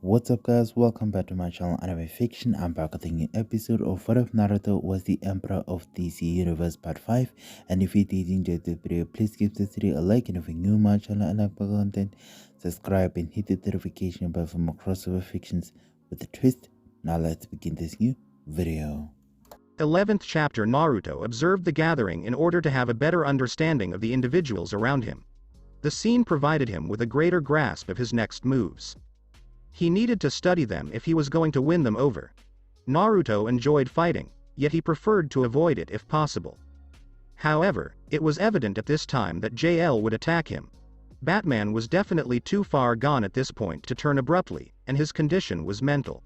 What's up guys, welcome back to my channel Anime Fiction. I'm back with a new episode of What If Naruto Was the Emperor of DC Universe Part 5. And if you did enjoy the video, please give this video a like, and if you're new to my channel and like my content, subscribe and hit the notification bell for more crossover fictions with a twist. Now let's begin this new video. 11th chapter. Naruto observed the gathering in order to have a better understanding of the individuals around him. The scene provided him with a greater grasp of his next moves. He needed to study them if he was going to win them over. Naruto enjoyed fighting, yet he preferred to avoid it if possible. However, it was evident at this time that JL would attack him. Batman was definitely too far gone at this point to turn abruptly, and his condition was mental.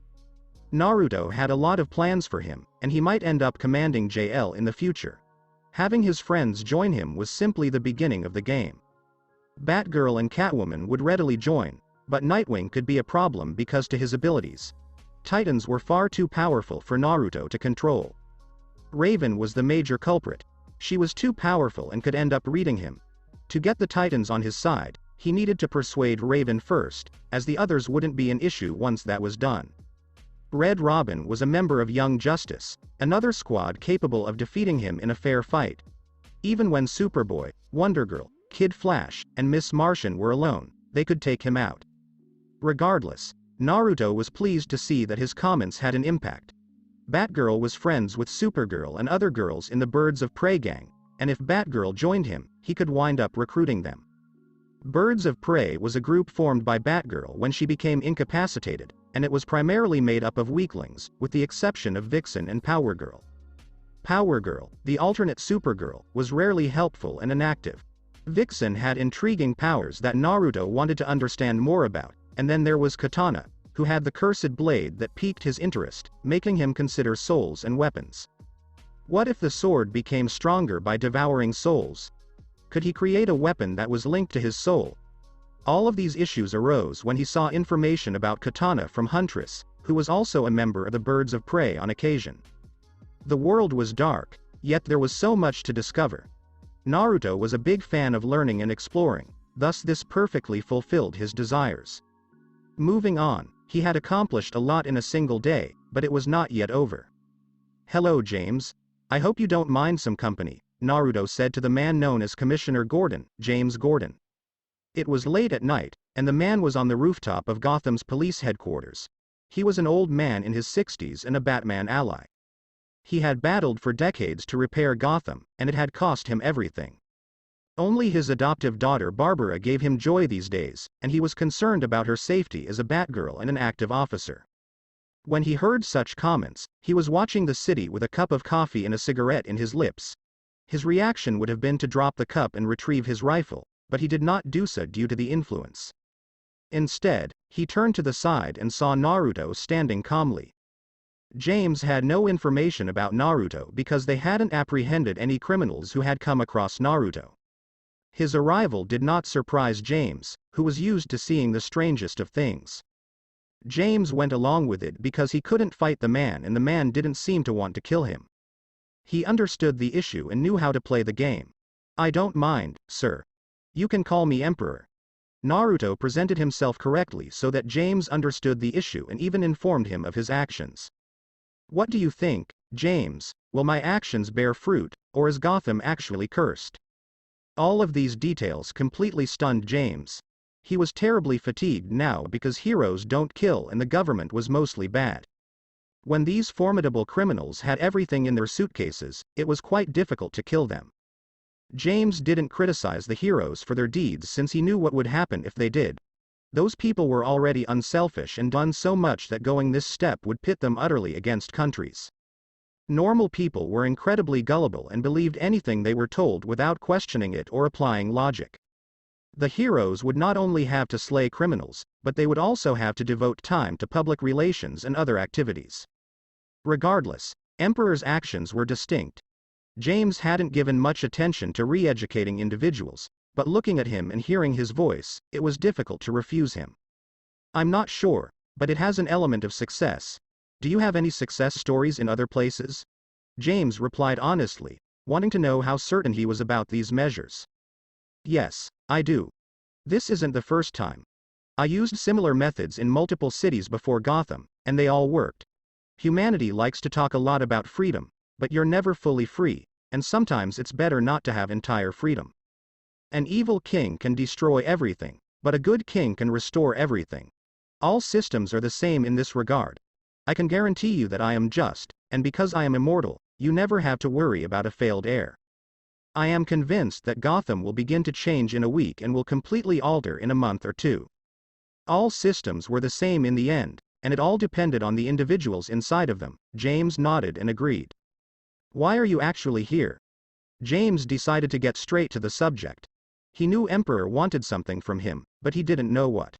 Naruto had a lot of plans for him, and he might end up commanding JL in the future. Having his friends join him was simply the beginning of the game. Batgirl and Catwoman would readily join, but Nightwing could be a problem because to his abilities, Titans were far too powerful for Naruto to control. Raven was the major culprit. She was too powerful and could end up reading him. To get the Titans on his side, he needed to persuade Raven first, as the others wouldn't be an issue once that was done. Red Robin was a member of Young Justice, another squad capable of defeating him in a fair fight. Even when Superboy, Wonder Girl, Kid Flash, and Miss Martian were alone, they could take him out. Regardless, Naruto was pleased to see that his comments had an impact. Batgirl was friends with Supergirl and other girls in the Birds of Prey gang, and if Batgirl joined him, he could wind up recruiting them. Birds of Prey was a group formed by Batgirl when she became incapacitated, and it was primarily made up of weaklings, with the exception of Vixen and Power Girl. Power Girl, the alternate Supergirl, was rarely helpful and inactive. Vixen had intriguing powers that Naruto wanted to understand more about, and then there was Katana, who had the cursed blade that piqued his interest, making him consider souls and weapons. What if the sword became stronger by devouring souls? Could he create a weapon that was linked to his soul? All of these issues arose when he saw information about Katana from Huntress, who was also a member of the Birds of Prey on occasion. The world was dark, yet there was so much to discover. Naruto was a big fan of learning and exploring, thus this perfectly fulfilled his desires. Moving on, he had accomplished a lot in a single day, but it was not yet over. "Hello James. I hope you don't mind some company," Naruto said to the man known as Commissioner Gordon, James Gordon. It was late at night, and the man was on the rooftop of Gotham's police headquarters. He was an old man in his 60s and a Batman ally. He had battled for decades to repair Gotham, and it had cost him everything. Only his adoptive daughter Barbara gave him joy these days, and he was concerned about her safety as a Batgirl and an active officer. When he heard such comments, he was watching the city with a cup of coffee and a cigarette in his lips. His reaction would have been to drop the cup and retrieve his rifle, but he did not do so due to the influence. Instead, he turned to the side and saw Naruto standing calmly. James had no information about Naruto because they hadn't apprehended any criminals who had come across Naruto. His arrival did not surprise James, who was used to seeing the strangest of things. James went along with it because he couldn't fight the man and the man didn't seem to want to kill him. He understood the issue and knew how to play the game. "I don't mind, sir. You can call me Emperor." Naruto presented himself correctly so that James understood the issue and even informed him of his actions. "What do you think, James? Will my actions bear fruit, or is Gotham actually cursed?" All of these details completely stunned James. He was terribly fatigued now because heroes don't kill and the government was mostly bad. When these formidable criminals had everything in their suitcases, it was quite difficult to kill them. James didn't criticize the heroes for their deeds since he knew what would happen if they did. Those people were already unselfish and done so much that going this step would pit them utterly against countries. Normal people were incredibly gullible and believed anything they were told without questioning it or applying logic. The heroes would not only have to slay criminals, but they would also have to devote time to public relations and other activities. Regardless, Emperor's actions were distinct. James hadn't given much attention to re-educating individuals, but looking at him and hearing his voice, it was difficult to refuse him. "I'm not sure, but it has an element of success. Do you have any success stories in other places?" James replied honestly, wanting to know how certain he was about these measures. "Yes, I do. This isn't the first time. I used similar methods in multiple cities before Gotham, and they all worked. Humanity likes to talk a lot about freedom, but you're never fully free, and sometimes it's better not to have entire freedom. An evil king can destroy everything, but a good king can restore everything. All systems are the same in this regard. I can guarantee you that I am just, and because I am immortal, you never have to worry about a failed heir. I am convinced that Gotham will begin to change in a week and will completely alter in a month or two. All systems were the same in the end, and it all depended on the individuals inside of them. James nodded and agreed. Why are you actually here? James decided to get straight to the subject. He knew Emperor wanted something from him, but he didn't know what.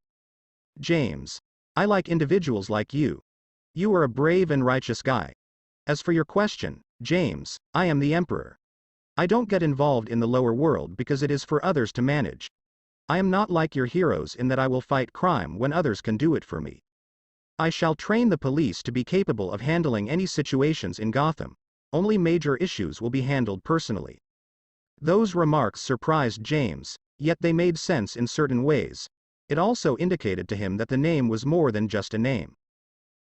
James, I like individuals like you. You are a brave and righteous guy. As for your question, James, I am the Emperor. I don't get involved in the lower world because it is for others to manage. I am not like your heroes in that I will fight crime when others can do it for me. I shall train the police to be capable of handling any situations in Gotham. Only major issues will be handled personally. Those remarks surprised James, yet they made sense in certain ways. It also indicated to him that the name was more than just a name.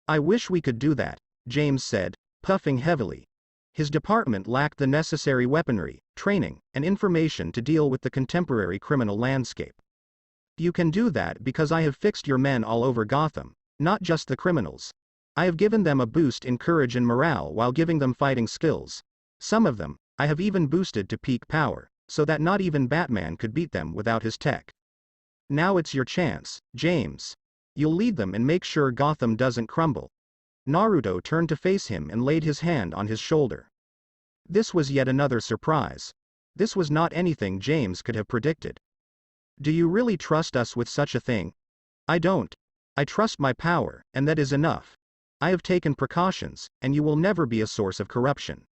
I wish we could do that, James said, puffing heavily. His department lacked the necessary weaponry, training, and information to deal with the contemporary criminal landscape. You can do that because I have fixed your men all over Gotham, not just the criminals. I have given them a boost in courage and morale while giving them fighting skills. Some of them, I have even boosted to peak power, so that not even Batman could beat them without his tech. Now it's your chance, James. You'll lead them and make sure Gotham doesn't crumble. Naruto turned to face him and laid his hand on his shoulder. This was yet another surprise. This was not anything James could have predicted. Do you really trust us with such a thing? I don't. I trust my power, and that is enough. I have taken precautions, and you will never be a source of corruption.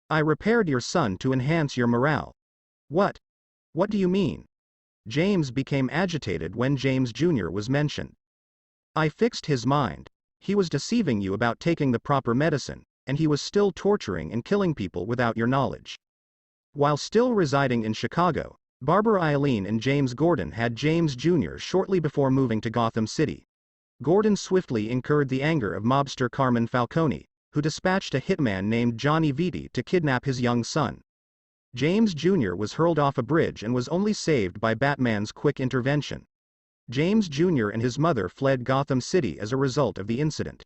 I repaired your son to enhance your morale. What? What do you mean? James became agitated when James Jr. was mentioned. I fixed his mind. He was deceiving you about taking the proper medicine, and he was still torturing and killing people without your knowledge. While still residing in Chicago, Barbara Eileen and James Gordon had James Jr. shortly before moving to Gotham City. Gordon swiftly incurred the anger of mobster Carmine Falcone, who dispatched a hitman named Johnny Vitti to kidnap his young son. James Jr. was hurled off a bridge and was only saved by Batman's quick intervention. James Jr. and his mother fled Gotham City as a result of the incident.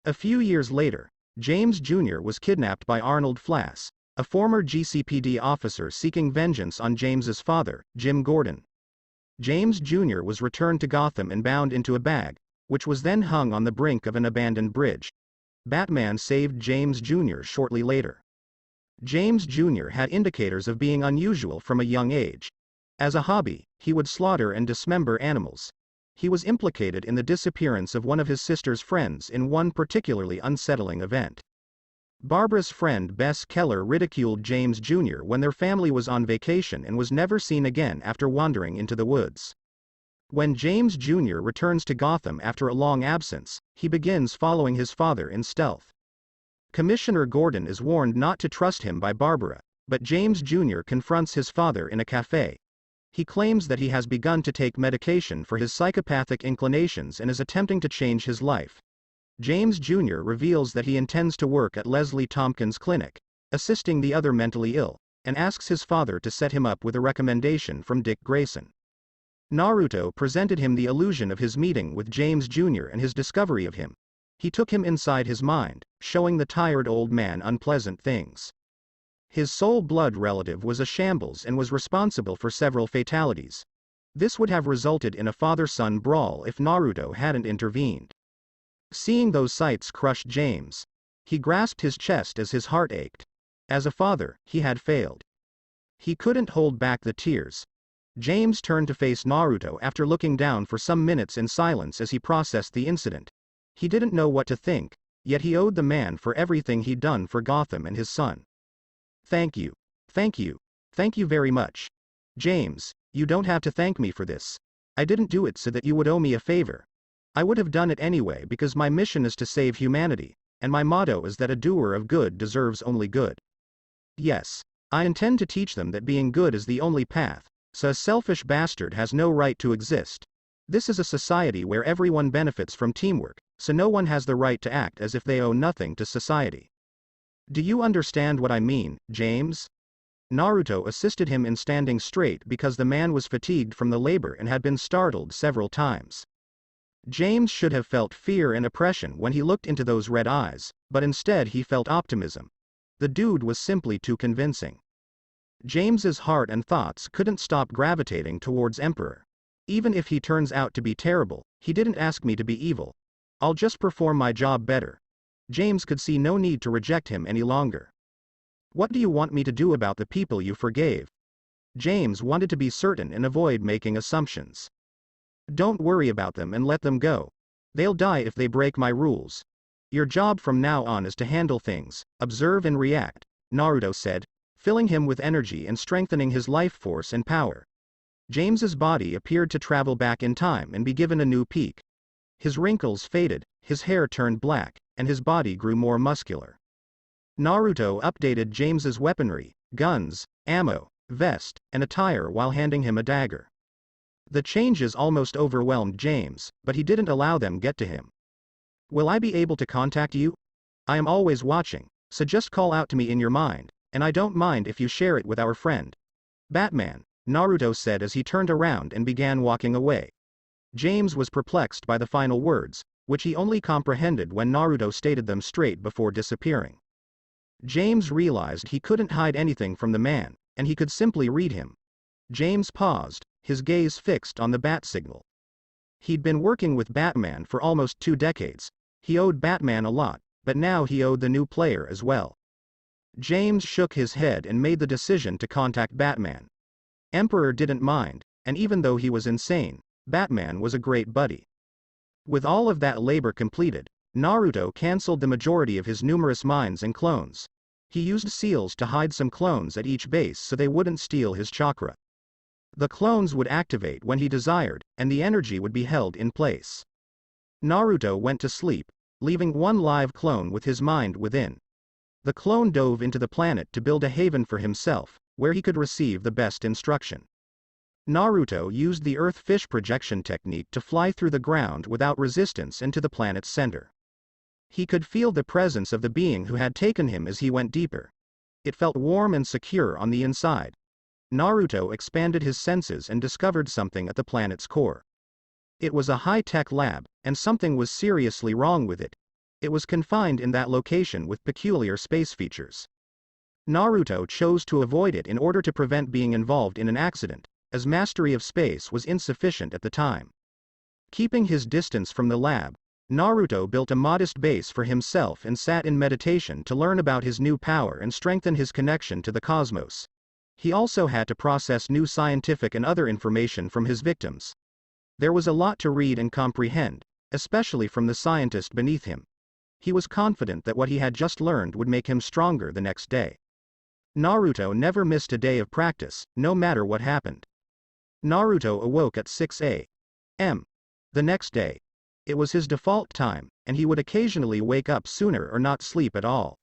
A few years later, James Jr. was kidnapped by Arnold Flass, a former GCPD officer seeking vengeance on James's father, Jim Gordon. James Jr. was returned to Gotham and bound into a bag, which was then hung on the brink of an abandoned bridge. Batman saved James Jr. shortly later. James Jr. had indicators of being unusual from a young age. As a hobby, he would slaughter and dismember animals. He was implicated in the disappearance of one of his sister's friends in one particularly unsettling event. Barbara's friend Bess Keller ridiculed James Jr. when their family was on vacation and was never seen again after wandering into the woods. When James Jr. returns to Gotham after a long absence, he begins following his father in stealth. Commissioner Gordon is warned not to trust him by Barbara, but James Jr. confronts his father in a cafe. He claims that he has begun to take medication for his psychopathic inclinations and is attempting to change his life. James Jr. reveals that he intends to work at Leslie Tompkins' clinic, assisting the other mentally ill, and asks his father to set him up with a recommendation from Dick Grayson. Naruto presented him the illusion of his meeting with James Jr. and his discovery of him. He took him inside his mind, showing the tired old man unpleasant things. His soul blood relative was a shambles and was responsible for several fatalities. This would have resulted in a father-son brawl if Naruto hadn't intervened. Seeing those sights crushed James. He grasped his chest as his heart ached. As a father, he had failed. He couldn't hold back the tears. James turned to face Naruto after looking down for some minutes in silence as he processed the incident. He didn't know what to think, yet he owed the man for everything he'd done for Gotham and his son. Thank you. Thank you. Thank you very much. James, you don't have to thank me for this. I didn't do it so that you would owe me a favor. I would have done it anyway because my mission is to save humanity, and my motto is that a doer of good deserves only good. Yes, I intend to teach them that being good is the only path, so a selfish bastard has no right to exist. This is a society where everyone benefits from teamwork, so no one has the right to act as if they owe nothing to society. Do you understand what I mean, James? Naruto assisted him in standing straight because the man was fatigued from the labor and had been startled several times. James should have felt fear and oppression when he looked into those red eyes, but instead he felt optimism. The dude was simply too convincing. James's heart and thoughts couldn't stop gravitating towards Emperor. Even if he turns out to be terrible, he didn't ask me to be evil. I'll just perform my job better. James could see no need to reject him any longer. What do you want me to do about the people you forgave? James wanted to be certain and avoid making assumptions. Don't worry about them and let them go. They'll die if they break my rules. Your job from now on is to handle things, observe and react, Naruto said, filling him with energy and strengthening his life force and power. James's body appeared to travel back in time and be given a new peak. His wrinkles faded, his hair turned black, and his body grew more muscular. Naruto updated James's weaponry, guns, ammo, vest, and attire while handing him a dagger. The changes almost overwhelmed James, but he didn't allow them get to him. Will I be able to contact you? I am always watching, so just call out to me in your mind, and I don't mind if you share it with our friend Batman, Naruto said as he turned around and began walking away. James was perplexed by the final words, which he only comprehended when Naruto stated them straight before disappearing. James realized he couldn't hide anything from the man, and he could simply read him. James paused, his gaze fixed on the bat signal. He'd been working with Batman for almost 2 decades. He owed Batman a lot, but now he owed the new player as well. James shook his head and made the decision to contact Batman. Emperor didn't mind, and even though he was insane, Batman was a great buddy. With all of that labor completed, Naruto cancelled the majority of his numerous mines and clones. He used seals to hide some clones at each base so they wouldn't steal his chakra. The clones would activate when he desired, and the energy would be held in place. Naruto went to sleep, leaving one live clone with his mind within. The clone dove into the planet to build a haven for himself, where he could receive the best instruction. Naruto used the Earth Fish projection technique to fly through the ground without resistance and to the planet's center. He could feel the presence of the being who had taken him as he went deeper. It felt warm and secure on the inside. Naruto expanded his senses and discovered something at the planet's core. It was a high-tech lab, and something was seriously wrong with it. It was confined in that location with peculiar space features. Naruto chose to avoid it in order to prevent being involved in an accident, as mastery of space was insufficient at the time. Keeping his distance from the lab, Naruto built a modest base for himself and sat in meditation to learn about his new power and strengthen his connection to the cosmos. He also had to process new scientific and other information from his victims. There was a lot to read and comprehend, especially from the scientist beneath him. He was confident that what he had just learned would make him stronger the next day. Naruto never missed a day of practice, no matter what happened. Naruto awoke at 6 a.m. the next day. It was his default time, and he would occasionally wake up sooner or not sleep at all.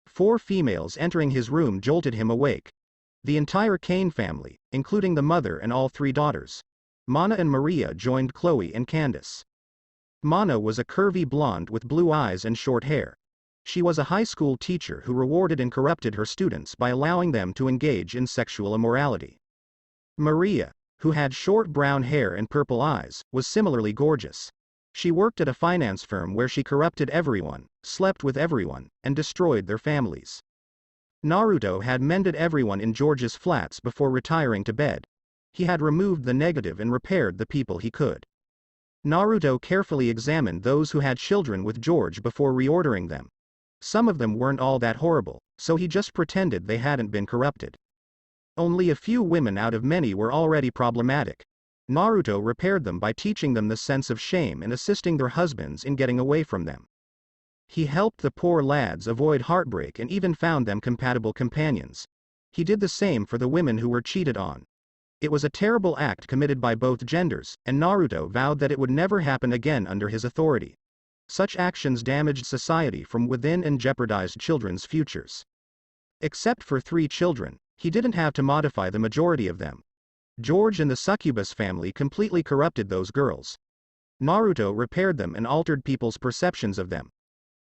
4 females entering his room jolted him awake. The entire Cain family, including the mother and all 3 daughters, Mana and Maria, joined Chloe and Candace. Mana was a curvy blonde with blue eyes and short hair. She was a high school teacher who rewarded and corrupted her students by allowing them to engage in sexual immorality. Maria, who had short brown hair and purple eyes, was similarly gorgeous. She worked at a finance firm where she corrupted everyone, slept with everyone, and destroyed their families. Naruto had mended everyone in George's flats before retiring to bed. He had removed the negative and repaired the people he could. Naruto carefully examined those who had children with George before reordering them. Some of them weren't all that horrible, so he just pretended they hadn't been corrupted. Only a few women out of many were already problematic. Naruto repaired them by teaching them the sense of shame and assisting their husbands in getting away from them. He helped the poor lads avoid heartbreak and even found them compatible companions. He did the same for the women who were cheated on. It was a terrible act committed by both genders, and Naruto vowed that it would never happen again under his authority. Such actions damaged society from within and jeopardized children's futures. Except for 3 children, he didn't have to modify the majority of them. George and the succubus family completely corrupted those girls. Naruto repaired them and altered people's perceptions of them.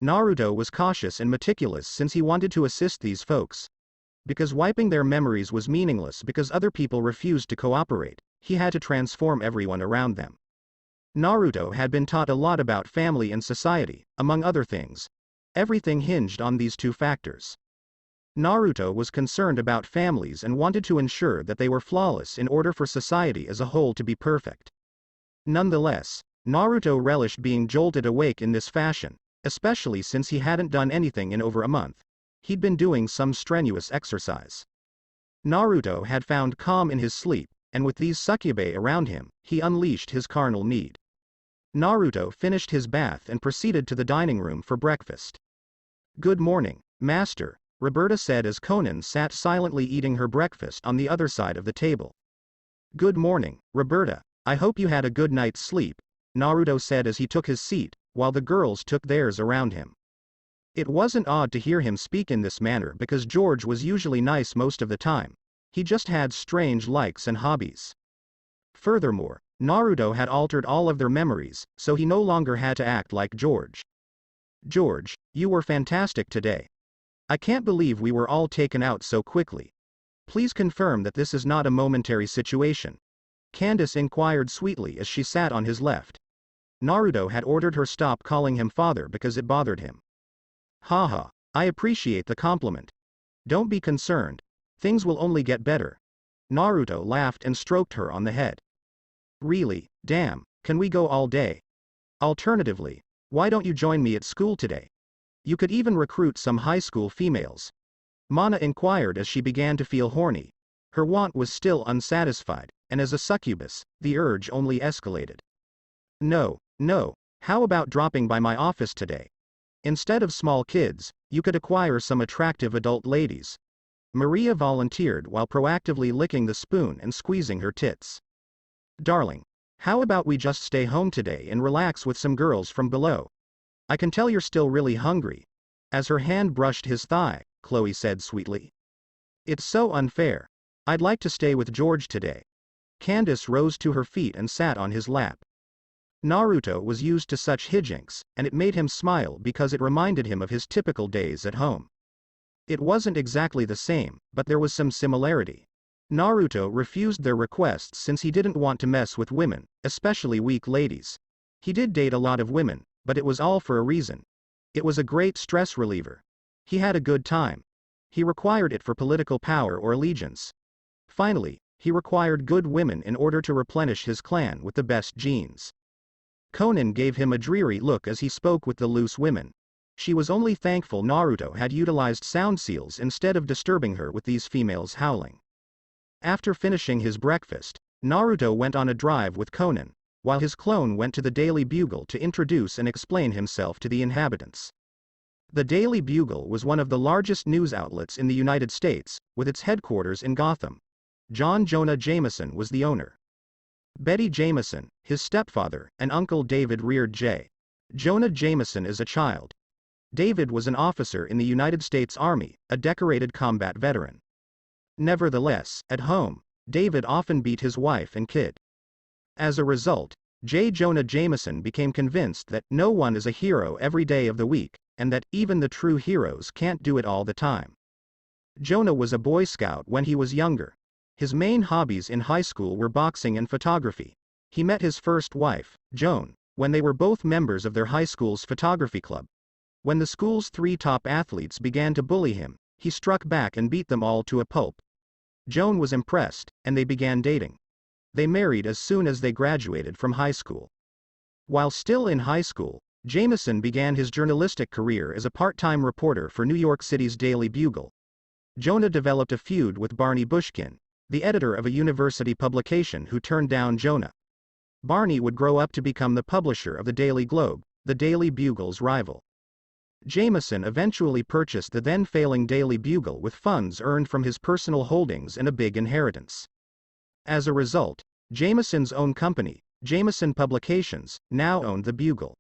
Naruto was cautious and meticulous since he wanted to assist these folks. Because wiping their memories was meaningless because other people refused to cooperate, he had to transform everyone around them. Naruto had been taught a lot about family and society, among other things. Everything hinged on these two factors. Naruto was concerned about families and wanted to ensure that they were flawless in order for society as a whole to be perfect. Nonetheless, Naruto relished being jolted awake in this fashion, especially since he hadn't done anything in over a month. He'd been doing some strenuous exercise. Naruto had found calm in his sleep, and with these succubae around him, he unleashed his carnal need. Naruto finished his bath and proceeded to the dining room for breakfast. "Good morning, master," Roberta said as Conan sat silently eating her breakfast on the other side of the table. "Good morning, Roberta. I hope you had a good night's sleep," Naruto said as he took his seat, while the girls took theirs around him. It wasn't odd to hear him speak in this manner because George was usually nice most of the time. He just had strange likes and hobbies. Furthermore, Naruto had altered all of their memories, so he no longer had to act like George. "George, you were fantastic today. I can't believe we were all taken out so quickly. Please confirm that this is not a momentary situation," Candace inquired sweetly as she sat on his left. Naruto had ordered her stop calling him father because it bothered him. "Haha, I appreciate the compliment. Don't be concerned. Things will only get better." Naruto laughed and stroked her on the head. "Really, damn, can we go all day? Alternatively, why don't you join me at school today? You could even recruit some high school females." Mana inquired as she began to feel horny. Her want was still unsatisfied, and as a succubus, the urge only escalated. No, how about dropping by my office today? Instead of small kids, you could acquire some attractive adult ladies." Maria volunteered while proactively licking the spoon and squeezing her tits. "Darling, how about we just stay home today and relax with some girls from below? I can tell you're still really hungry." As her hand brushed his thigh, Chloe said sweetly. "It's so unfair. I'd like to stay with George today." Candace rose to her feet and sat on his lap. Naruto was used to such hijinks, and it made him smile because it reminded him of his typical days at home. It wasn't exactly the same, but there was some similarity. Naruto refused their requests since he didn't want to mess with women, especially weak ladies. He did date a lot of women, but it was all for a reason. It was a great stress reliever. He had a good time. He required it for political power or allegiance. Finally, he required good women in order to replenish his clan with the best genes. Conan gave him a dreary look as he spoke with the loose women. She was only thankful Naruto had utilized sound seals instead of disturbing her with these females howling. After finishing his breakfast, Naruto went on a drive with Conan, while his clone went to the Daily Bugle to introduce and explain himself to the inhabitants. The Daily Bugle was one of the largest news outlets in the United States, with its headquarters in Gotham. Jonah Jameson was the owner. Betty Jameson, his stepfather, and Uncle David reared Jonah Jameson as a child. David was an officer in the United States Army, a decorated combat veteran. Nevertheless, at home, David often beat his wife and kid. As a result, Jonah Jameson became convinced that no one is a hero every day of the week, and that even the true heroes can't do it all the time. Jonah was a Boy Scout when he was younger. His main hobbies in high school were boxing and photography. He met his first wife, Joan, when they were both members of their high school's photography club. When the school's 3 top athletes began to bully him, he struck back and beat them all to a pulp. Joan was impressed, and they began dating. They married as soon as they graduated from high school. While still in high school, Jameson began his journalistic career as a part-time reporter for New York City's Daily Bugle. Jonah developed a feud with Barney Bushkin, the editor of a university publication who turned down Jonah. Barney would grow up to become the publisher of the Daily Globe, the Daily Bugle's rival. Jameson eventually purchased the then-failing Daily Bugle with funds earned from his personal holdings and a big inheritance. As a result, Jameson's own company, Jameson Publications, now owned the Bugle.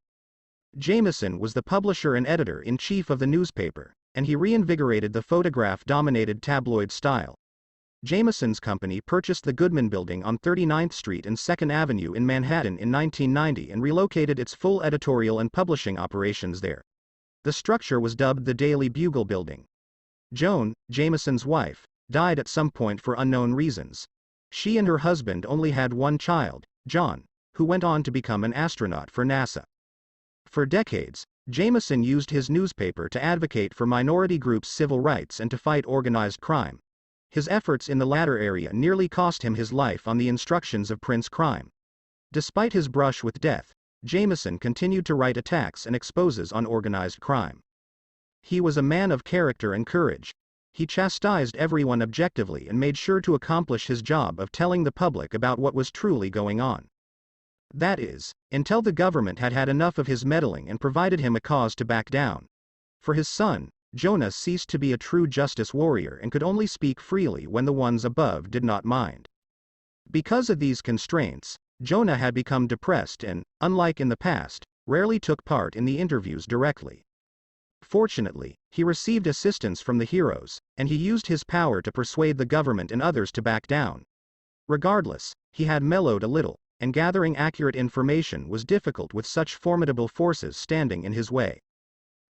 Jameson was the publisher and editor-in-chief of the newspaper, and he reinvigorated the photograph-dominated tabloid style. Jameson's company purchased the Goodman Building on 39th Street and 2nd Avenue in Manhattan in 1990 and relocated its full editorial and publishing operations there. The structure was dubbed the Daily Bugle Building. Joan, Jameson's wife, died at some point for unknown reasons. She and her husband only had one child, John, who went on to become an astronaut for NASA. For decades, Jameson used his newspaper to advocate for minority groups' civil rights and to fight organized crime. His efforts in the latter area nearly cost him his life on the instructions of Prince Crime. Despite his brush with death, Jameson continued to write attacks and exposes on organized crime. He was a man of character and courage. He chastised everyone objectively and made sure to accomplish his job of telling the public about what was truly going on. That is, until the government had had enough of his meddling and provided him a cause to back down. For his son, Jonah ceased to be a true justice warrior and could only speak freely when the ones above did not mind. Because of these constraints, Jonah had become depressed and, unlike in the past, rarely took part in the interviews directly. Fortunately, he received assistance from the heroes, and he used his power to persuade the government and others to back down. Regardless, he had mellowed a little, and gathering accurate information was difficult with such formidable forces standing in his way.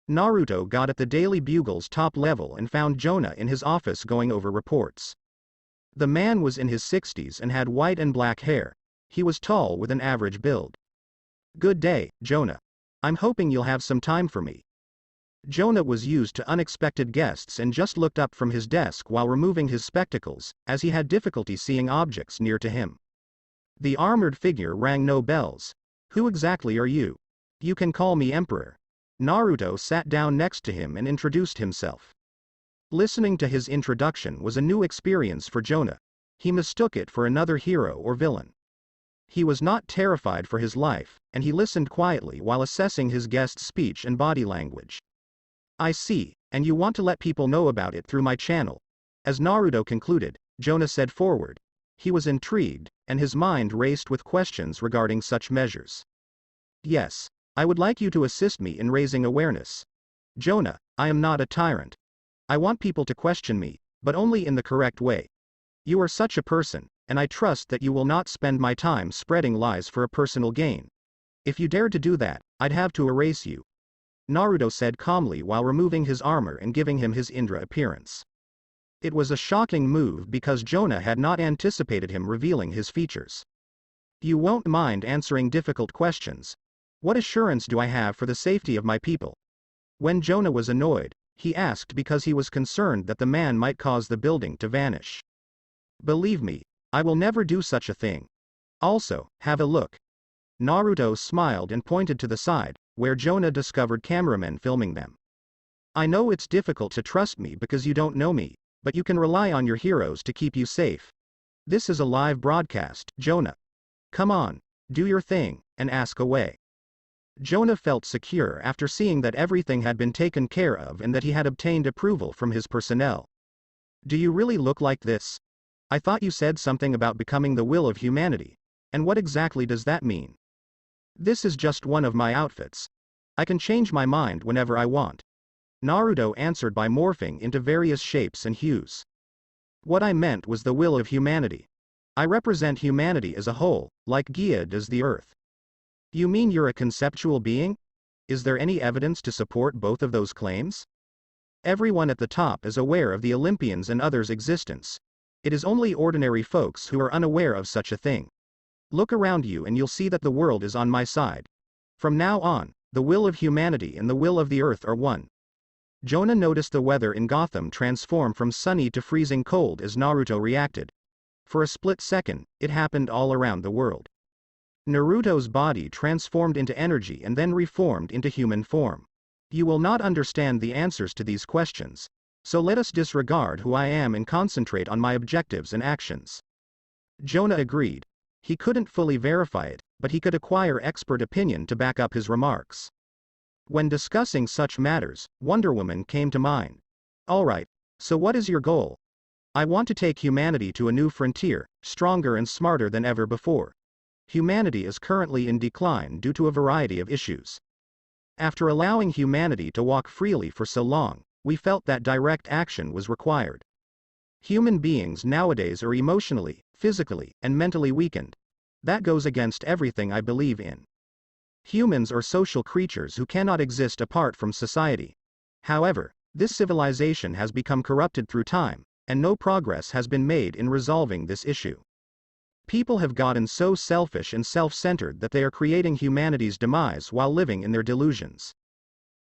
Naruto got at the Daily Bugle's top level and found Jonah in his office going over reports. The man was in his 60s and had white and black hair. He was tall with an average build. "Good day, Jonah. I'm hoping you'll have some time for me." Jonah was used to unexpected guests and just looked up from his desk while removing his spectacles, as he had difficulty seeing objects near to him. The armored figure rang no bells. "Who exactly are you?" "You can call me Emperor." Naruto sat down next to him and introduced himself. Listening to his introduction was a new experience for Jonah. He mistook it for another hero or villain. He was not terrified for his life, and he listened quietly while assessing his guest's speech and body language. "I see, and you want to let people know about it through my channel." As Naruto concluded, Jonah said forward. He was intrigued, and his mind raced with questions regarding such measures. "Yes. I would like you to assist me in raising awareness. Jonah, I am not a tyrant. I want people to question me, but only in the correct way. You are such a person, and I trust that you will not spend my time spreading lies for a personal gain. If you dared to do that, I'd have to erase you," Naruto said calmly while removing his armor and giving him his Indra appearance. It was a shocking move because Jonah had not anticipated him revealing his features. "You won't mind answering difficult questions. What assurance do I have for the safety of my people?" When Jonah was annoyed, he asked because he was concerned that the man might cause the building to vanish. "Believe me, I will never do such a thing. Also, have a look." Naruto smiled and pointed to the side, where Jonah discovered cameramen filming them. "I know it's difficult to trust me because you don't know me, but you can rely on your heroes to keep you safe. This is a live broadcast, Jonah. Come on, do your thing, and ask away." Jonah felt secure after seeing that everything had been taken care of and that he had obtained approval from his personnel. "Do you really look like this? I thought you said something about becoming the will of humanity. And what exactly does that mean?" "This is just one of my outfits. I can change my mind whenever I want," Naruto answered by morphing into various shapes and hues. "What I meant was the will of humanity. I represent humanity as a whole, like Gaia does the earth." "You mean you're a conceptual being? Is there any evidence to support both of those claims?" "Everyone at the top is aware of the Olympians and others' existence. It is only ordinary folks who are unaware of such a thing. Look around you and you'll see that the world is on my side. From now on, the will of humanity and the will of the earth are one." Jonah noticed the weather in Gotham transform from sunny to freezing cold as Naruto reacted. For a split second, it happened all around the world. Naruto's body transformed into energy and then reformed into human form. "You will not understand the answers to these questions. So let us disregard who I am and concentrate on my objectives and actions." Jonah agreed. He couldn't fully verify it, but he could acquire expert opinion to back up his remarks. When discussing such matters, Wonder Woman came to mind. "Alright, so what is your goal?" "I want to take humanity to a new frontier, stronger and smarter than ever before. Humanity is currently in decline due to a variety of issues. After allowing humanity to walk freely for so long, we felt that direct action was required. Human beings nowadays are emotionally, physically, and mentally weakened. That goes against everything I believe in. Humans are social creatures who cannot exist apart from society. However, this civilization has become corrupted through time, and no progress has been made in resolving this issue. People have gotten so selfish and self-centered that they are creating humanity's demise while living in their delusions.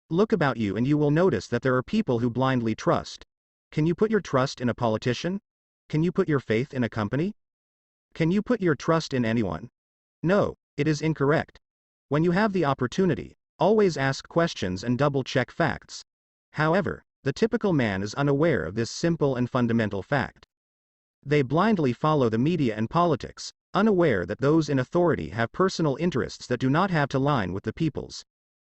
Look about you and you will notice that there are people who blindly trust. Can you put your trust in a politician? Can you put your faith in a company? Can you put your trust in anyone? No, it is incorrect. When you have the opportunity, always ask questions and double-check facts. However, the typical man is unaware of this simple and fundamental fact. They blindly follow the media and politics, unaware that those in authority have personal interests that do not have to line with the people's.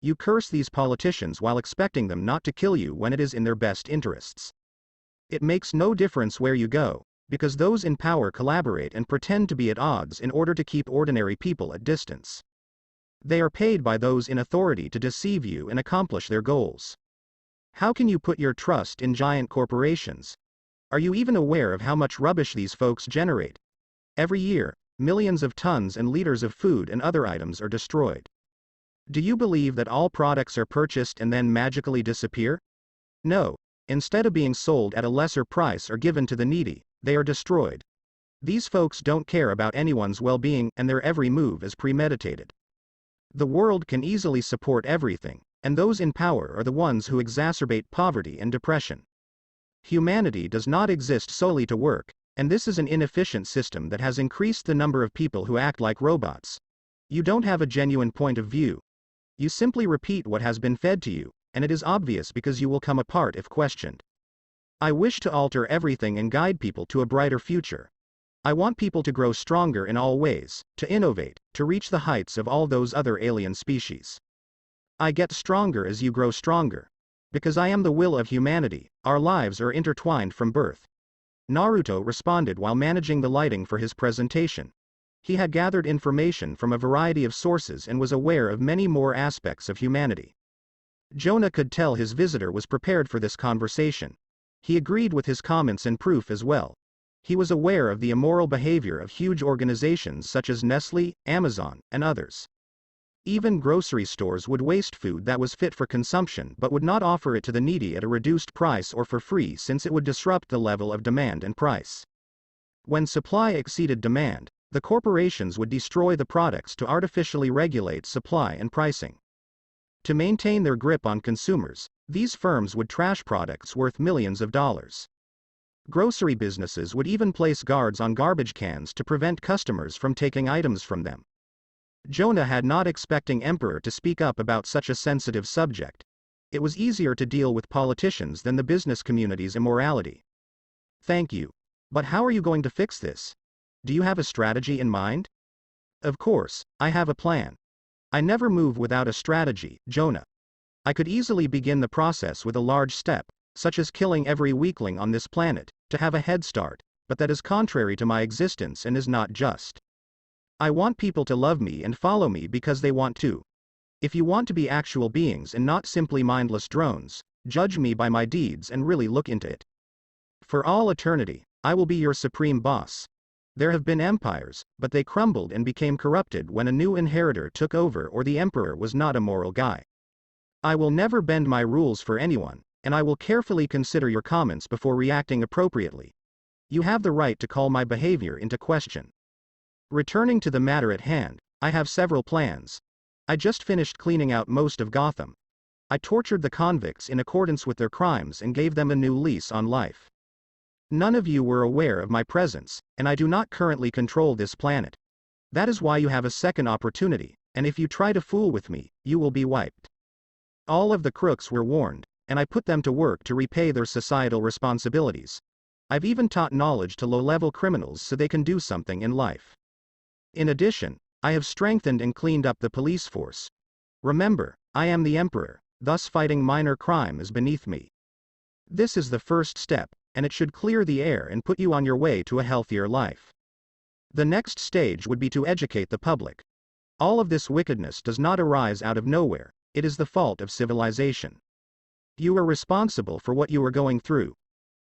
You curse these politicians while expecting them not to kill you when it is in their best interests. It makes no difference where you go, because those in power collaborate and pretend to be at odds in order to keep ordinary people at distance. They are paid by those in authority to deceive you and accomplish their goals. How can you put your trust in giant corporations? Are you even aware of how much rubbish these folks generate? Every year, millions of tons and liters of food and other items are destroyed. Do you believe that all products are purchased and then magically disappear? No. Instead of being sold at a lesser price or given to the needy, they are destroyed. These folks don't care about anyone's well-being, and their every move is premeditated. The world can easily support everything, and those in power are the ones who exacerbate poverty and depression. Humanity does not exist solely to work, and this is an inefficient system that has increased the number of people who act like robots. You don't have a genuine point of view. You simply repeat what has been fed to you, and it is obvious because you will come apart if questioned. I wish to alter everything and guide people to a brighter future. I want people to grow stronger in all ways, to innovate, to reach the heights of all those other alien species. I get stronger as you grow stronger. Because I am the will of humanity, our lives are intertwined from birth. Naruto responded while managing the lighting for his presentation. He had gathered information from a variety of sources and was aware of many more aspects of humanity. Jonah could tell his visitor was prepared for this conversation. He agreed with his comments and proof as well. He was aware of the immoral behavior of huge organizations such as Nestle, Amazon, and others. Even grocery stores would waste food that was fit for consumption but would not offer it to the needy at a reduced price or for free, since it would disrupt the level of demand and price. When supply exceeded demand, the corporations would destroy the products to artificially regulate supply and pricing. To maintain their grip on consumers, these firms would trash products worth millions of dollars. Grocery businesses would even place guards on garbage cans to prevent customers from taking items from them. Jonah had not expecting Emperor to speak up about such a sensitive subject. It was easier to deal with politicians than the business community's immorality. Thank you. But how are you going to fix this? Do you have a strategy in mind? Of course, I have a plan. I never move without a strategy, Jonah. I could easily begin the process with a large step, such as killing every weakling on this planet, to have a head start, but that is contrary to my existence and is not just. I want people to love me and follow me because they want to. If you want to be actual beings and not simply mindless drones, judge me by my deeds and really look into it. For all eternity, I will be your supreme boss. There have been empires, but they crumbled and became corrupted when a new inheritor took over or the emperor was not a moral guy. I will never bend my rules for anyone, and I will carefully consider your comments before reacting appropriately. You have the right to call my behavior into question. Returning to the matter at hand, I have several plans. I just finished cleaning out most of Gotham. I tortured the convicts in accordance with their crimes and gave them a new lease on life. None of you were aware of my presence, and I do not currently control this planet. That is why you have a second opportunity, and if you try to fool with me, you will be wiped. All of the crooks were warned, and I put them to work to repay their societal responsibilities. I've even taught knowledge to low-level criminals so they can do something in life. In addition, I have strengthened and cleaned up the police force. Remember, I am the emperor, thus fighting minor crime is beneath me. This is the first step, and it should clear the air and put you on your way to a healthier life. The next stage would be to educate the public. All of this wickedness does not arise out of nowhere, it is the fault of civilization. You are responsible for what you are going through.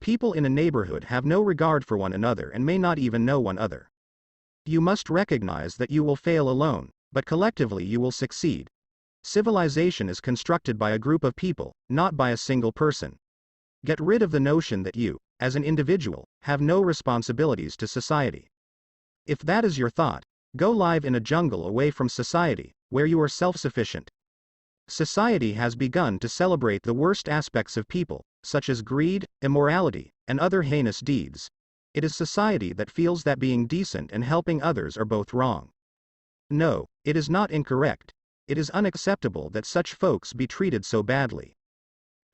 People in a neighborhood have no regard for one another and may not even know one another. You must recognize that you will fail alone, but collectively you will succeed. Civilization is constructed by a group of people, not by a single person. Get rid of the notion that you, as an individual, have no responsibilities to society. If that is your thought, go live in a jungle away from society, where you are self-sufficient. Society has begun to celebrate the worst aspects of people, such as greed, immorality, and other heinous deeds. It is society that feels that being decent and helping others are both wrong. No, it is not incorrect. It is unacceptable that such folks be treated so badly.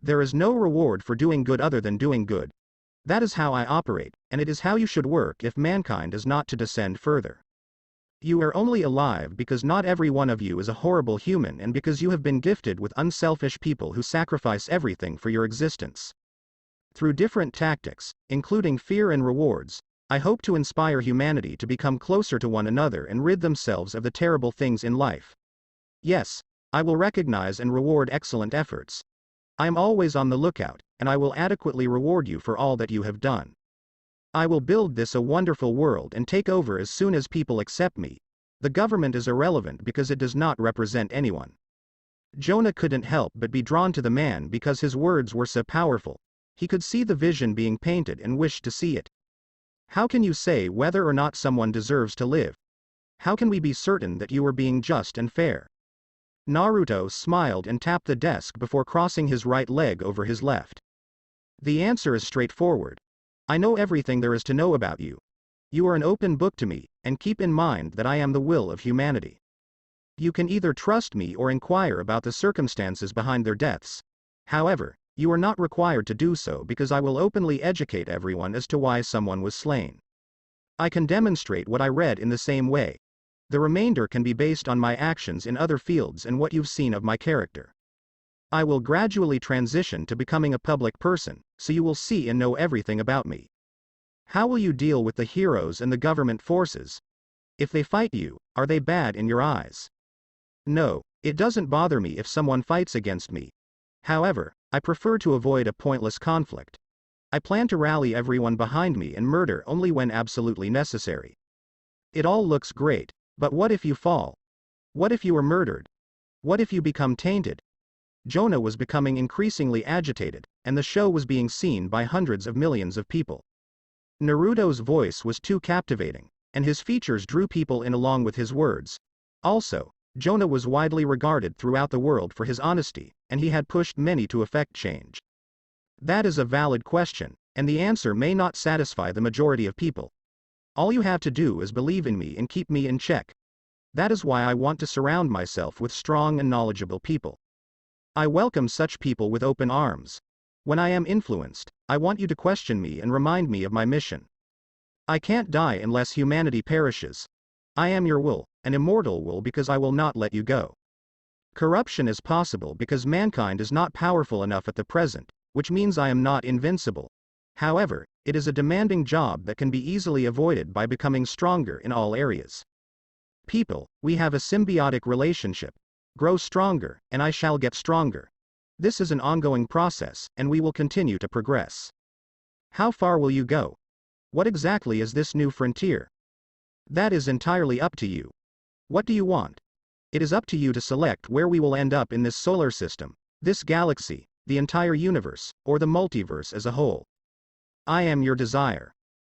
There is no reward for doing good other than doing good. That is how I operate, and it is how you should work if mankind is not to descend further. You are only alive because not every one of you is a horrible human and because you have been gifted with unselfish people who sacrifice everything for your existence. Through different tactics, including fear and rewards, I hope to inspire humanity to become closer to one another and rid themselves of the terrible things in life. Yes, I will recognize and reward excellent efforts. I am always on the lookout, and I will adequately reward you for all that you have done. I will build this a wonderful world and take over as soon as people accept me. The government is irrelevant because it does not represent anyone. Jonah couldn't help but be drawn to the man because his words were so powerful. He could see the vision being painted and wished to see it. How can you say whether or not someone deserves to live? How can we be certain that you are being just and fair? Naruto smiled and tapped the desk before crossing his right leg over his left. The answer is straightforward. I know everything there is to know about you. You are an open book to me, and keep in mind that I am the will of humanity. You can either trust me or inquire about the circumstances behind their deaths. However, you are not required to do so because I will openly educate everyone as to why someone was slain. I can demonstrate what I read in the same way. The remainder can be based on my actions in other fields and what you've seen of my character. I will gradually transition to becoming a public person, so you will see and know everything about me. How will you deal with the heroes and the government forces? If they fight you, are they bad in your eyes? No, it doesn't bother me if someone fights against me. However, I prefer to avoid a pointless conflict. I plan to rally everyone behind me and murder only when absolutely necessary. It all looks great, but what if you fall? What if you are murdered? What if you become tainted? Jonah was becoming increasingly agitated, and the show was being seen by hundreds of millions of people. Naruto's voice was too captivating, and his features drew people in along with his words. Also, Jonah was widely regarded throughout the world for his honesty, and he had pushed many to effect change. That is a valid question, and the answer may not satisfy the majority of people. All you have to do is believe in me and keep me in check. That is why I want to surround myself with strong and knowledgeable people. I welcome such people with open arms. When I am influenced, I want you to question me and remind me of my mission. I can't die unless humanity perishes. I am your will, an immortal will, because I will not let you go. Corruption is possible because mankind is not powerful enough at the present, which means I am not invincible. However, it is a demanding job that can be easily avoided by becoming stronger in all areas. People, we have a symbiotic relationship. Grow stronger, and I shall get stronger. This is an ongoing process, and we will continue to progress. How far will you go? What exactly is this new frontier? That is entirely up to you. What do you want? It is up to you to select where we will end up in this solar system, this galaxy, the entire universe, or the multiverse as a whole. I am your desire.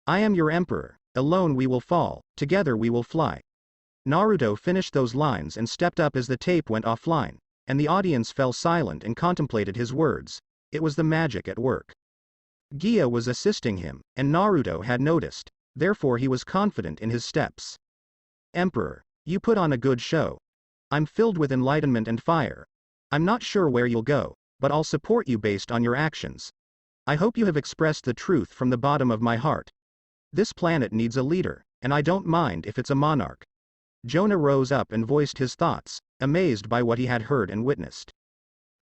I am your emperor. Alone we will fall, together we will fly. Naruto finished those lines and stepped up as the tape went offline, and the audience fell silent and contemplated his words. It was the magic at work. Gia was assisting him, and Naruto had noticed, therefore he was confident in his steps. Emperor, you put on a good show. I'm filled with enlightenment and fire. I'm not sure where you'll go, but I'll support you based on your actions. I hope you have expressed the truth from the bottom of my heart. This planet needs a leader, and I don't mind if it's a monarch. Jonah rose up and voiced his thoughts, amazed by what he had heard and witnessed.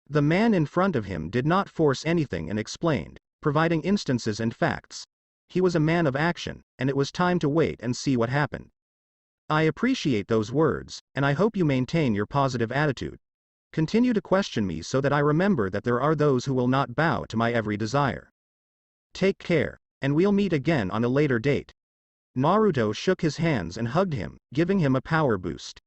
The man in front of him did not force anything and explained, providing instances and facts. He was a man of action, and it was time to wait and see what happened. I appreciate those words, and I hope you maintain your positive attitude. Continue to question me so that I remember that there are those who will not bow to my every desire. Take care, and we'll meet again on a later date. Naruto shook his hands and hugged him, giving him a power boost.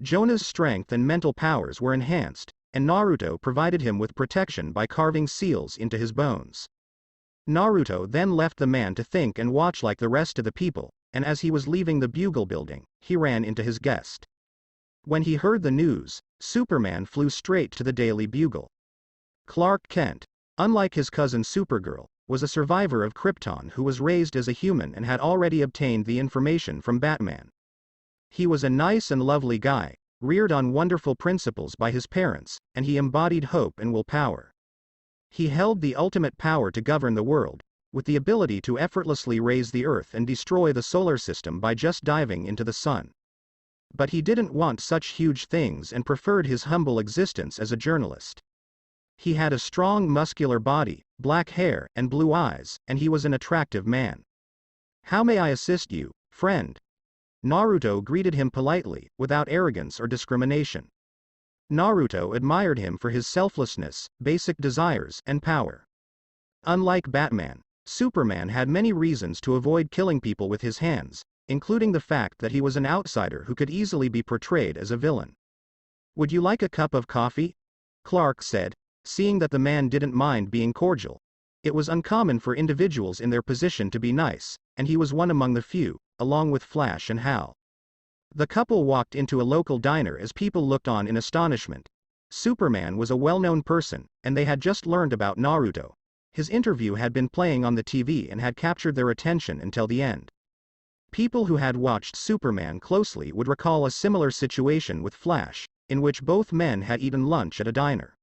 Jonah's strength and mental powers were enhanced, and Naruto provided him with protection by carving seals into his bones. Naruto then left the man to think and watch like the rest of the people, and as he was leaving the Bugle building, he ran into his guest. When he heard the news, Superman flew straight to the Daily Bugle. Clark Kent, unlike his cousin Supergirl, was a survivor of Krypton who was raised as a human and had already obtained the information from Batman. He was a nice and lovely guy, reared on wonderful principles by his parents, and he embodied hope and willpower. He held the ultimate power to govern the world, with the ability to effortlessly raise the Earth and destroy the solar system by just diving into the sun. But he didn't want such huge things and preferred his humble existence as a journalist. He had a strong muscular body, black hair, and blue eyes, and he was an attractive man. "How may I assist you, friend?" Naruto greeted him politely, without arrogance or discrimination. Naruto admired him for his selflessness, basic desires, and power. Unlike Batman, Superman had many reasons to avoid killing people with his hands, including the fact that he was an outsider who could easily be portrayed as a villain. "Would you like a cup of coffee?" Clark said, seeing that the man didn't mind being cordial. It was uncommon for individuals in their position to be nice, and he was one among the few, along with Flash and Hal. The couple walked into a local diner as people looked on in astonishment. Superman was a well-known person, and they had just learned about Naruto. His interview had been playing on the TV and had captured their attention until the end. People who had watched Superman closely would recall a similar situation with Flash, in which both men had eaten lunch at a diner.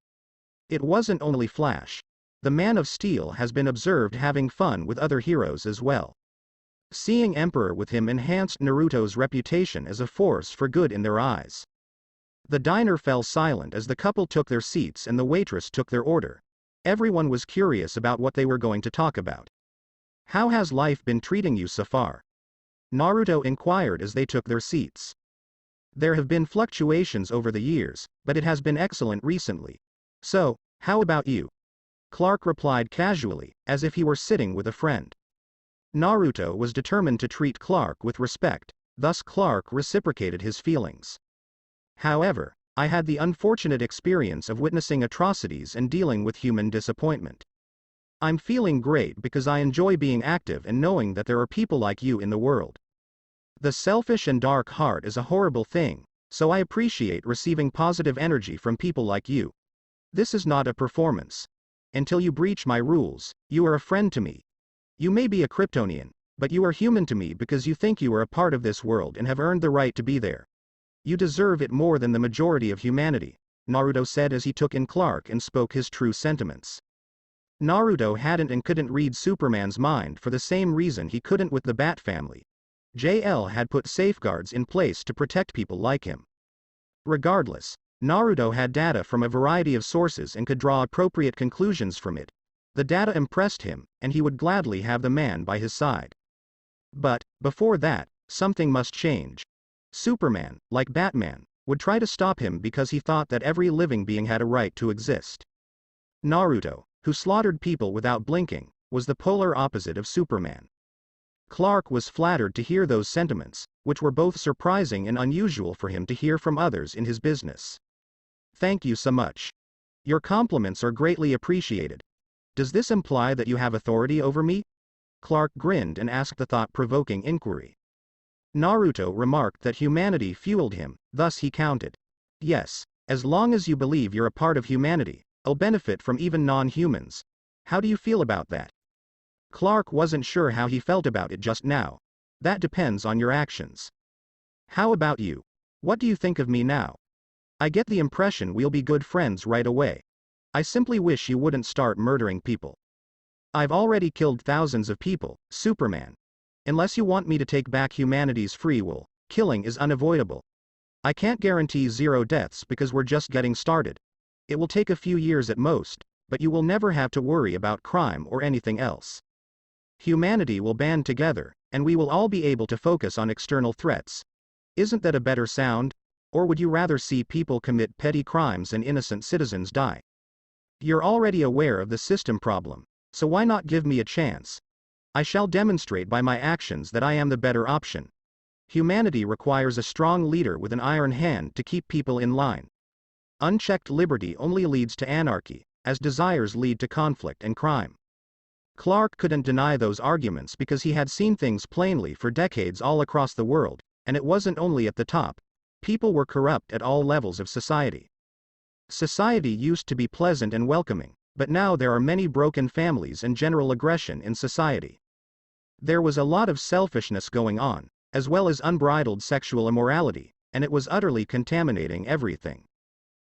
It wasn't only Flash. The Man of Steel has been observed having fun with other heroes as well. Seeing Emperor with him enhanced Naruto's reputation as a force for good in their eyes. The diner fell silent as the couple took their seats and the waitress took their order. Everyone was curious about what they were going to talk about. "How has life been treating you so far?" Naruto inquired as they took their seats. "There have been fluctuations over the years, but it has been excellent recently. So, how about you?" Clark replied casually, as if he were sitting with a friend. Naruto was determined to treat Clark with respect, thus Clark reciprocated his feelings. "However, I had the unfortunate experience of witnessing atrocities and dealing with human disappointment. I'm feeling great because I enjoy being active and knowing that there are people like you in the world. The selfish and dark heart is a horrible thing, so I appreciate receiving positive energy from people like you. This is not a performance. Until you breach my rules, you are a friend to me. You may be a Kryptonian, but you are human to me because you think you are a part of this world and have earned the right to be there. You deserve it more than the majority of humanity," Naruto said as he took in Clark and spoke his true sentiments. Naruto hadn't and couldn't read Superman's mind for the same reason he couldn't with the Bat family. JL had put safeguards in place to protect people like him. Regardless, Naruto had data from a variety of sources and could draw appropriate conclusions from it. The data impressed him, and he would gladly have the man by his side. But, before that, something must change. Superman, like Batman, would try to stop him because he thought that every living being had a right to exist. Naruto, who slaughtered people without blinking, was the polar opposite of Superman. Clark was flattered to hear those sentiments, which were both surprising and unusual for him to hear from others in his business. "Thank you so much. Your compliments are greatly appreciated. Does this imply that you have authority over me?" Clark grinned and asked the thought-provoking inquiry. Naruto remarked that humanity fueled him, thus he counted. "Yes, as long as you believe you're a part of humanity, I'll benefit from even non-humans. How do you feel about that?" Clark wasn't sure how he felt about it just now. "That depends on your actions." "How about you? What do you think of me now?" "I get the impression we'll be good friends right away. I simply wish you wouldn't start murdering people." "I've already killed thousands of people, Superman. Unless you want me to take back humanity's free will, killing is unavoidable. I can't guarantee 0 deaths because we're just getting started. It will take a few years at most, but you will never have to worry about crime or anything else. Humanity will band together, and we will all be able to focus on external threats. Isn't that a better sound? Or would you rather see people commit petty crimes and innocent citizens die?" "You're already aware of the system problem, So why not give me a chance? I shall demonstrate by my actions that I am the better option. Humanity requires a strong leader with an iron hand to keep people in line. Unchecked liberty only leads to anarchy, as desires lead to conflict and crime. Clark couldn't deny those arguments because he had seen things plainly for decades all across the world, and it wasn't only at the top. People were corrupt at all levels of society. Society used to be pleasant and welcoming, but now there are many broken families and general aggression in society. There was a lot of selfishness going on, as well as unbridled sexual immorality, and it was utterly contaminating everything.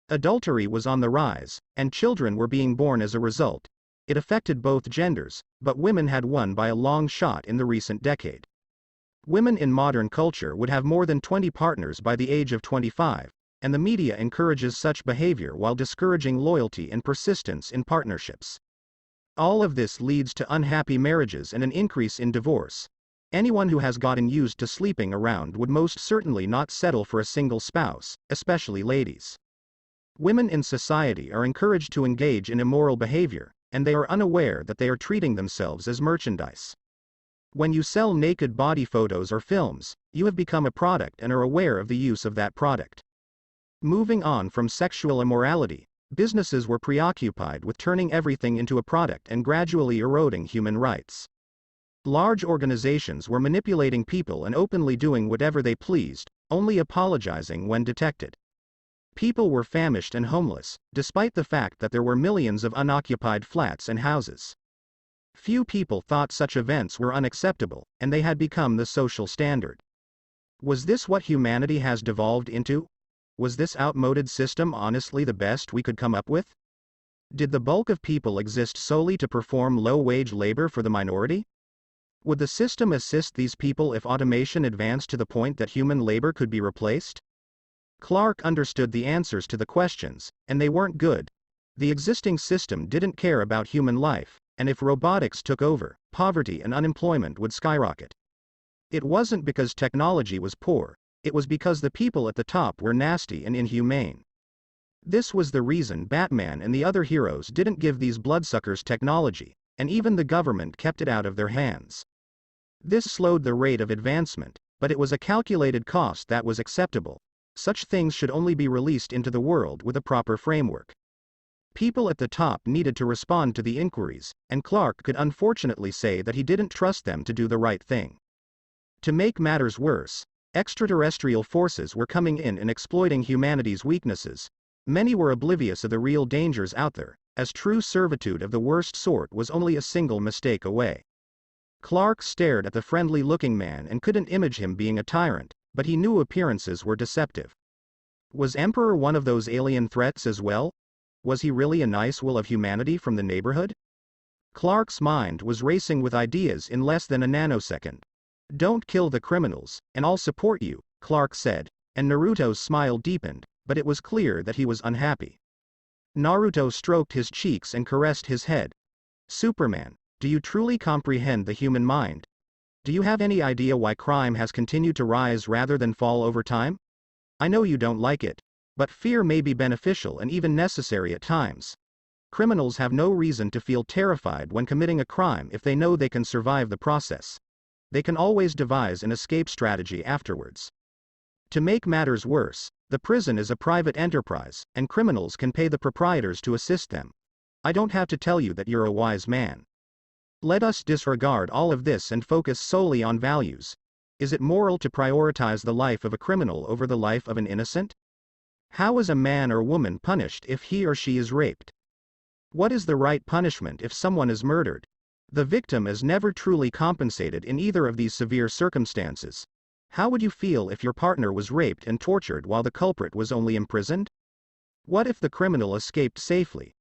Adultery was on the rise, and children were being born as a result. It affected both genders, but women had won by a long shot in the recent decade. Women in modern culture would have more than 20 partners by the age of 25, and the media encourages such behavior while discouraging loyalty and persistence in partnerships. All of this leads to unhappy marriages and an increase in divorce. Anyone who has gotten used to sleeping around would most certainly not settle for a single spouse, especially ladies. Women in society are encouraged to engage in immoral behavior, and they are unaware that they are treating themselves as merchandise. When you sell naked body photos or films, you have become a product and are aware of the use of that product. Moving on from sexual immorality, businesses were preoccupied with turning everything into a product and gradually eroding human rights. Large organizations were manipulating people and openly doing whatever they pleased, only apologizing when detected. People were famished and homeless, despite the fact that there were millions of unoccupied flats and houses. Few people thought such events were unacceptable, and they had become the social standard. Was this what humanity has devolved into? Was this outmoded system honestly the best we could come up with? Did the bulk of people exist solely to perform low-wage labor for the minority? Would the system assist these people if automation advanced to the point that human labor could be replaced? Clark understood the answers to the questions, and they weren't good. The existing system didn't care about human life, and if robotics took over, poverty and unemployment would skyrocket. It wasn't because technology was poor, it was because the people at the top were nasty and inhumane. This was the reason Batman and the other heroes didn't give these bloodsuckers technology, and even the government kept it out of their hands. This slowed the rate of advancement, but it was a calculated cost that was acceptable. Such things should only be released into the world with a proper framework. People at the top needed to respond to the inquiries, and Clark could unfortunately say that he didn't trust them to do the right thing. To make matters worse, extraterrestrial forces were coming in and exploiting humanity's weaknesses. Many were oblivious of the real dangers out there, as true servitude of the worst sort was only a single mistake away. Clark stared at the friendly-looking man and couldn't image him being a tyrant, but he knew appearances were deceptive. Was Emperor one of those alien threats as well? Was he really a nice will of humanity from the neighborhood? Clark's mind was racing with ideas in less than a nanosecond. "Don't kill the criminals, and I'll support you," Clark said, and Naruto's smile deepened, but it was clear that he was unhappy. Naruto stroked his cheeks and caressed his head. "Superman, do you truly comprehend the human mind? Do you have any idea why crime has continued to rise rather than fall over time? I know you don't like it, but fear may be beneficial and even necessary at times. Criminals have no reason to feel terrified when committing a crime if they know they can survive the process. They can always devise an escape strategy afterwards. To make matters worse, the prison is a private enterprise, and criminals can pay the proprietors to assist them. I don't have to tell you that you're a wise man. Let us disregard all of this and focus solely on values. Is it moral to prioritize the life of a criminal over the life of an innocent? How is a man or woman punished if he or she is raped? What is the right punishment if someone is murdered? The victim is never truly compensated in either of these severe circumstances. How would you feel if your partner was raped and tortured while the culprit was only imprisoned? What if the criminal escaped safely?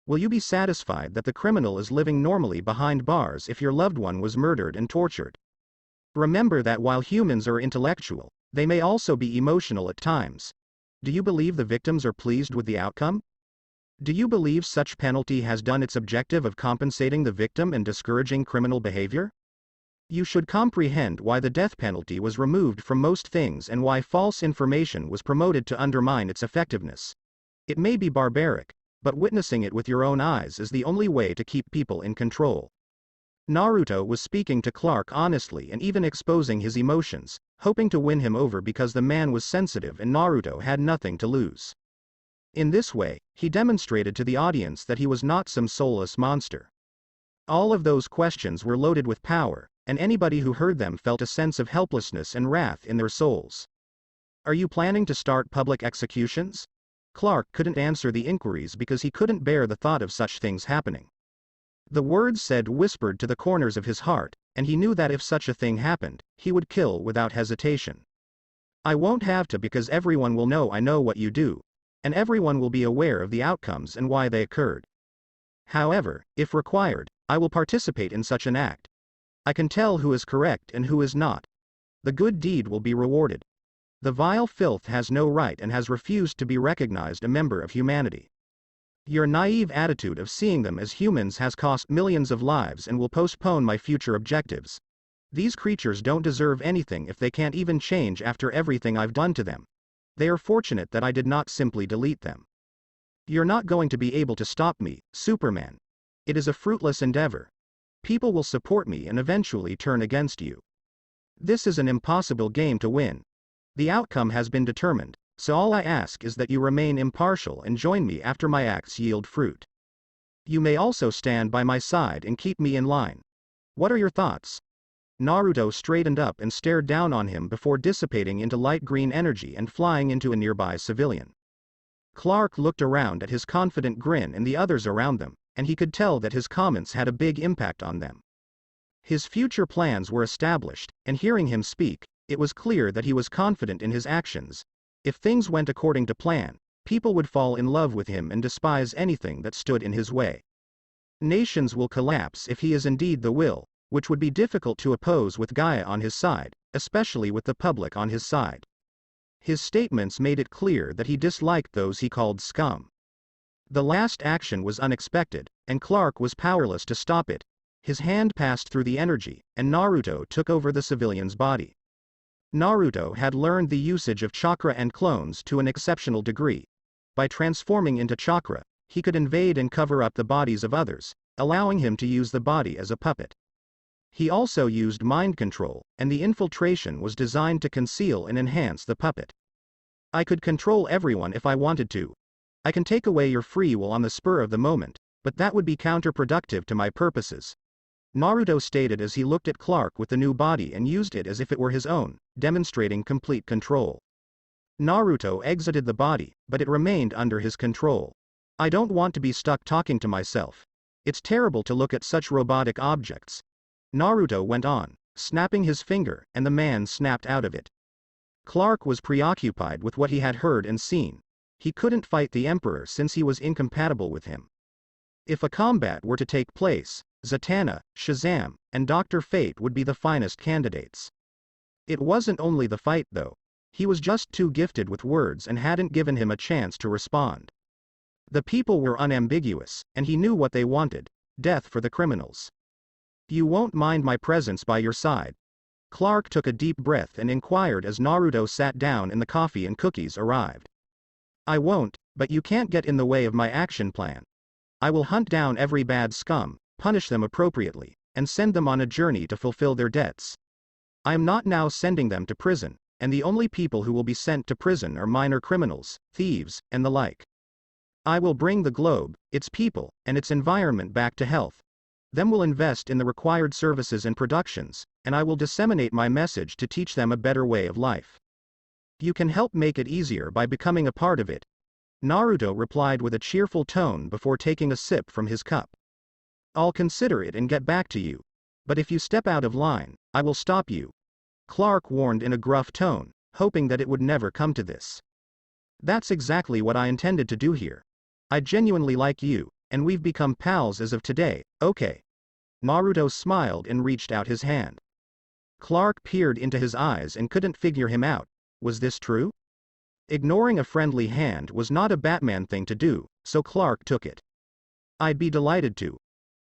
Will you be satisfied that the criminal is living normally behind bars if your loved one was murdered and tortured? Remember that while humans are intellectual, they may also be emotional at times. Do you believe the victims are pleased with the outcome? Do you believe such penalty has done its objective of compensating the victim and discouraging criminal behavior? You should comprehend why the death penalty was removed from most things and why false information was promoted to undermine its effectiveness. It may be barbaric, but witnessing it with your own eyes is the only way to keep people in control. Naruto was speaking to Clark honestly and even exposing his emotions, hoping to win him over because the man was sensitive and Naruto had nothing to lose. In this way, he demonstrated to the audience that he was not some soulless monster. All of those questions were loaded with power, and anybody who heard them felt a sense of helplessness and wrath in their souls. Are you planning to start public executions? Clark couldn't answer the inquiries because he couldn't bear the thought of such things happening. The words said whispered to the corners of his heart, and he knew that if such a thing happened, he would kill without hesitation. I won't have to because everyone will know I know what you do, and everyone will be aware of the outcomes and why they occurred. However, if required, I will participate in such an act. I can tell who is correct and who is not. The good deed will be rewarded. The vile filth has no right and has refused to be recognized a member of humanity. Your naive attitude of seeing them as humans has cost millions of lives and will postpone my future objectives. These creatures don't deserve anything if they can't even change after everything I've done to them. They are fortunate that I did not simply delete them. You're not going to be able to stop me, Superman. It is a fruitless endeavor. People will support me and eventually turn against you. This is an impossible game to win. The outcome has been determined, so all I ask is that you remain impartial and join me after my acts yield fruit. You may also stand by my side and keep me in line. What are your thoughts? Naruto straightened up and stared down on him before dissipating into light green energy and flying into a nearby civilian. Clark looked around at his confident grin and the others around them, and he could tell that his comments had a big impact on them. His future plans were established, and hearing him speak, it was clear that he was confident in his actions. If things went according to plan, people would fall in love with him and despise anything that stood in his way. Nations will collapse if he is indeed the will, which would be difficult to oppose with Gaia on his side, especially with the public on his side. His statements made it clear that he disliked those he called scum. The last action was unexpected, and Clark was powerless to stop it. His hand passed through the energy, and Naruto took over the civilian's body. Naruto had learned the usage of chakra and clones to an exceptional degree. By transforming into chakra, he could invade and cover up the bodies of others, allowing him to use the body as a puppet. He also used mind control, and the infiltration was designed to conceal and enhance the puppet. I could control everyone if I wanted to. I can take away your free will on the spur of the moment, but that would be counterproductive to my purposes. Naruto stated as he looked at Clark with the new body and used it as if it were his own, demonstrating complete control. Naruto exited the body, but it remained under his control. I don't want to be stuck talking to myself. It's terrible to look at such robotic objects. Naruto went on, snapping his finger, and the man snapped out of it. Clark was preoccupied with what he had heard and seen. He couldn't fight the Emperor since he was incompatible with him. If a combat were to take place, Zatanna, Shazam, and Dr. Fate would be the finest candidates. It wasn't only the fight though. He was just too gifted with words and hadn't given him a chance to respond. The people were unambiguous, and he knew what they wanted: death for the criminals. You won't mind my presence by your side? Clark took a deep breath and inquired as Naruto sat down and the coffee and cookies arrived. I won't, but you can't get in the way of my action plan. I will hunt down every bad scum, punish them appropriately, and send them on a journey to fulfill their debts. I am not now sending them to prison, and the only people who will be sent to prison are minor criminals, thieves, and the like. I will bring the globe, its people, and its environment back to health. Then will invest in the required services and productions, and I will disseminate my message to teach them a better way of life. You can help make it easier by becoming a part of it. Naruto replied with a cheerful tone before taking a sip from his cup. I'll consider it and get back to you. But if you step out of line, I will stop you. Clark warned in a gruff tone, hoping that it would never come to this. That's exactly what I intended to do here. I genuinely like you, and we've become pals as of today, okay? Naruto smiled and reached out his hand. Clark peered into his eyes and couldn't figure him out. Was this true? Ignoring a friendly hand was not a Batman thing to do, so Clark took it. I'd be delighted to.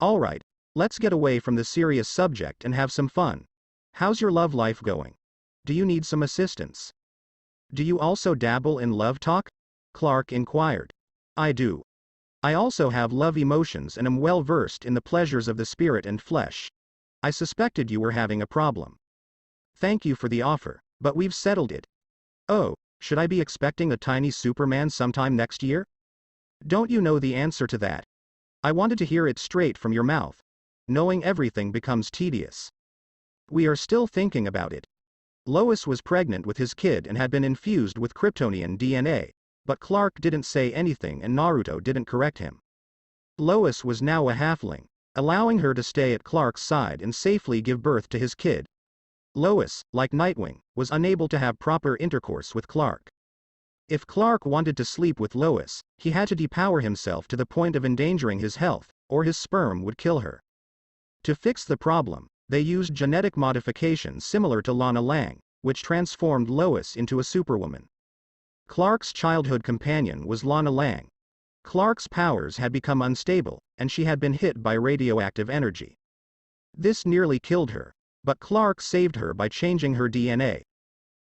Alright, let's get away from the serious subject and have some fun. How's your love life going? Do you need some assistance? Do you also dabble in love talk? Clark inquired. I do. I also have love emotions and am well versed in the pleasures of the spirit and flesh. I suspected you were having a problem. Thank you for the offer, but we've settled it. Oh, should I be expecting a tiny Superman sometime next year? Don't you know the answer to that? I wanted to hear it straight from your mouth. Knowing everything becomes tedious. We are still thinking about it. Lois was pregnant with his kid and had been infused with Kryptonian DNA, but Clark didn't say anything and Naruto didn't correct him. Lois was now a halfling, allowing her to stay at Clark's side and safely give birth to his kid. Lois, like Nightwing, was unable to have proper intercourse with Clark. If Clark wanted to sleep with Lois, he had to depower himself to the point of endangering his health, or his sperm would kill her. To fix the problem, they used genetic modification similar to Lana Lang, which transformed Lois into a superwoman. Clark's childhood companion was Lana Lang. Clark's powers had become unstable, and she had been hit by radioactive energy. This nearly killed her, but Clark saved her by changing her DNA.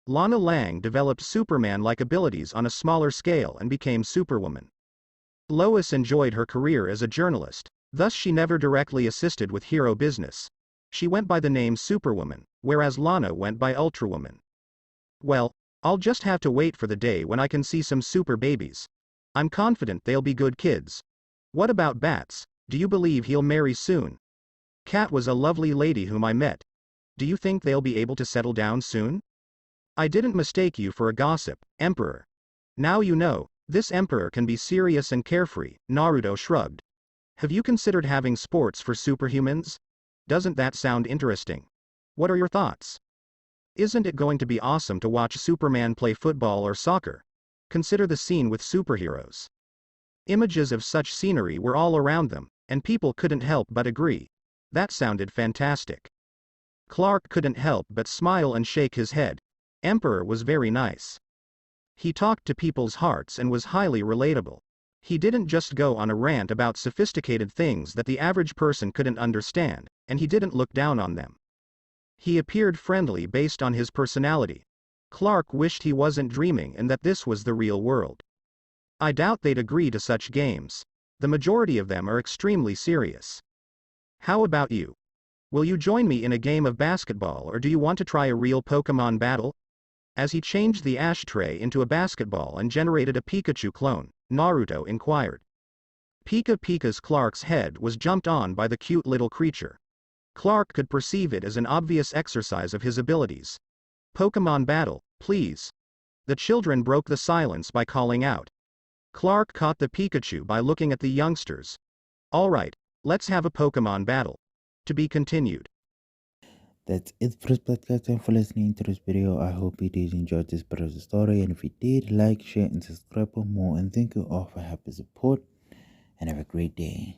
Lana Lang developed Superman-like abilities on a smaller scale and became Superwoman. Lois enjoyed her career as a journalist, thus she never directly assisted with hero business. She went by the name Superwoman, whereas Lana went by Ultrawoman. Well, I'll just have to wait for the day when I can see some super babies. I'm confident they'll be good kids. What about Bats? Do you believe he'll marry soon? Kat was a lovely lady whom I met. Do you think they'll be able to settle down soon? I didn't mistake you for a gossip, Emperor. Now you know, this Emperor can be serious and carefree, Naruto shrugged. Have you considered having sports for superhumans? Doesn't that sound interesting? What are your thoughts? Isn't it going to be awesome to watch Superman play football or soccer? Consider the scene with superheroes. Images of such scenery were all around them, and people couldn't help but agree. That sounded fantastic. Clark couldn't help but smile and shake his head. Emperor was very nice. He talked to people's hearts and was highly relatable. He didn't just go on a rant about sophisticated things that the average person couldn't understand, and he didn't look down on them. He appeared friendly based on his personality. Clark wished he wasn't dreaming and that this was the real world. I doubt they'd agree to such games. The majority of them are extremely serious. How about you? Will you join me in a game of basketball or do you want to try a real Pokemon battle? As he changed the ashtray into a basketball and generated a Pikachu clone, Naruto inquired. Pika Pika's Clark's head was jumped on by the cute little creature. Clark could perceive it as an obvious exercise of his abilities. Pokemon battle, please. The children broke the silence by calling out. Clark caught the Pikachu by looking at the youngsters. Alright, let's have a Pokemon battle. To be continued. That's it for this podcast. Thanks for listening to this video. I hope you did enjoy this part of the story, and if you did, like, share, and subscribe for more. And thank you all for happy support, and have a great day.